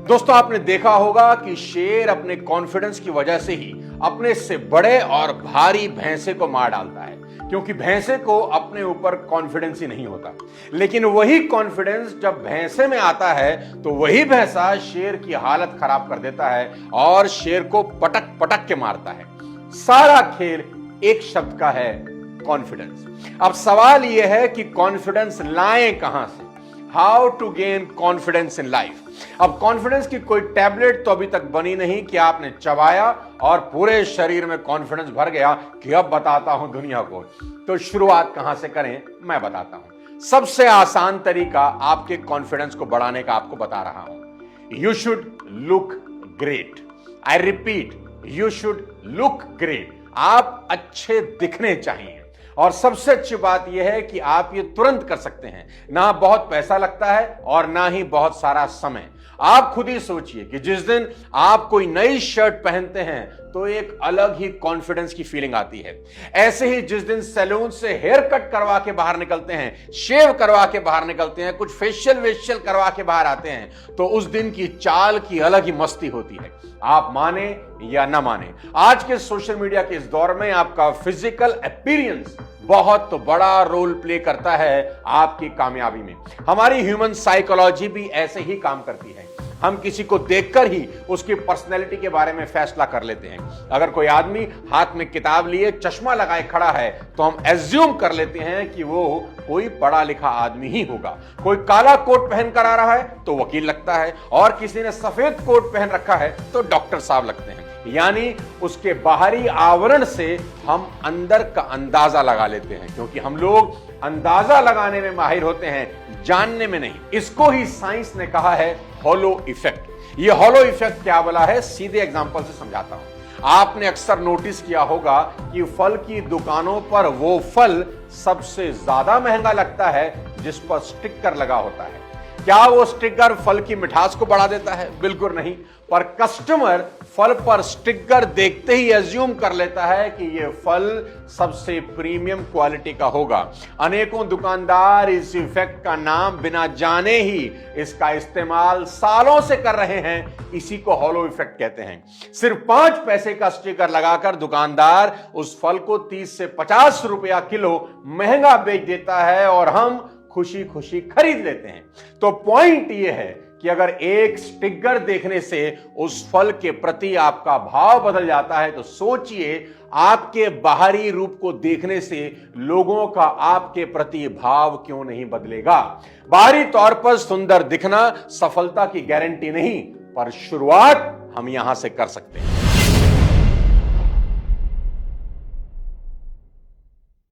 दोस्तों, आपने देखा होगा कि शेर अपने कॉन्फिडेंस की वजह से ही अपने से बड़े और भारी भैंसे को मार डालता है, क्योंकि भैंसे को अपने ऊपर कॉन्फिडेंस ही नहीं होता। लेकिन वही कॉन्फिडेंस जब भैंसे में आता है तो वही भैंसा शेर की हालत खराब कर देता है और शेर को पटक पटक के मारता है। सारा खेल एक शब्द का है, कॉन्फिडेंस। अब सवाल यह है कि कॉन्फिडेंस लाएं कहां से? How to gain confidence in life. अब कॉन्फिडेंस की कोई टैबलेट तो अभी तक बनी नहीं कि आपने चबाया और पूरे शरीर में कॉन्फिडेंस भर गया कि अब बताता हूं दुनिया को। तो शुरुआत कहां से करें, मैं बताता हूं। सबसे आसान तरीका आपके कॉन्फिडेंस को बढ़ाने का आपको बता रहा हूं। You should look great. I repeat, you should look great. आप अच्छे दिखने चाहिए। और सबसे अच्छी बात यह है कि आप ये तुरंत कर सकते हैं। ना बहुत पैसा लगता है और ना ही बहुत सारा समय। आप खुद ही सोचिए कि जिस दिन आप कोई नई शर्ट पहनते हैं तो एक अलग ही कॉन्फिडेंस की फीलिंग आती है। ऐसे ही जिस दिन सैलून से हेयर कट करवा के बाहर निकलते हैं, शेव करवा के बाहर निकलते हैं, कुछ फेशियल वेशियल करवा के बाहर आते हैं, तो उस दिन की चाल की अलग ही मस्ती होती है। आप माने या ना माने, आज के सोशल मीडिया के इस दौर में आपका फिजिकल अपीयरेंस बहुत बड़ा रोल प्ले करता है आपकी कामयाबी में। हमारी ह्यूमन साइकोलॉजी भी ऐसे ही काम करती है। हम किसी को देखकर ही उसकी पर्सनैलिटी के बारे में फैसला कर लेते हैं। अगर कोई आदमी हाथ में किताब लिए चश्मा लगाए खड़ा है तो हम एज्यूम कर लेते हैं कि वो कोई पढ़ा लिखा आदमी ही होगा। कोई काला कोट पहन कर आ रहा है तो वकील लगता है, और किसी ने सफेद कोट पहन रखा है तो डॉक्टर साहब लगते हैं। यानी उसके बाहरी आवरण से हम अंदर का अंदाजा लगा लेते हैं, क्योंकि हम लोग अंदाजा लगाने में माहिर होते हैं, जानने में नहीं। इसको ही साइंस ने कहा है हॉलो इफेक्ट। ये हॉलो इफेक्ट क्या बोला है, सीधे एग्जांपल से समझाता हूं। आपने अक्सर नोटिस किया होगा कि फल की दुकानों पर वो फल सबसे ज्यादा महंगा लगता है जिस पर स्टिकर लगा होता है। क्या वो स्टिकर फल की मिठास को बढ़ा देता है? बिल्कुल नहीं। पर कस्टमर फल पर स्टिकर देखते ही एज्यूम कर लेता है कि यह फल सबसे प्रीमियम क्वालिटी का होगा। अनेकों दुकानदार इस इफेक्ट का नाम बिना जाने ही इसका इस्तेमाल सालों से कर रहे हैं। इसी को हॉलो इफेक्ट कहते हैं। सिर्फ 5 पैसे का स्टिकर लगाकर दुकानदार उस फल को 30 से 50 रुपया किलो महंगा बेच देता है और हम खुशी खुशी खरीद लेते हैं। तो पॉइंट यह है कि अगर एक स्टिकर देखने से उस फल के प्रति आपका भाव बदल जाता है तो सोचिए आपके बाहरी रूप को देखने से लोगों का आपके प्रति भाव क्यों नहीं बदलेगा। बाहरी तौर पर सुंदर दिखना सफलता की गारंटी नहीं, पर शुरुआत हम यहां से कर सकते हैं।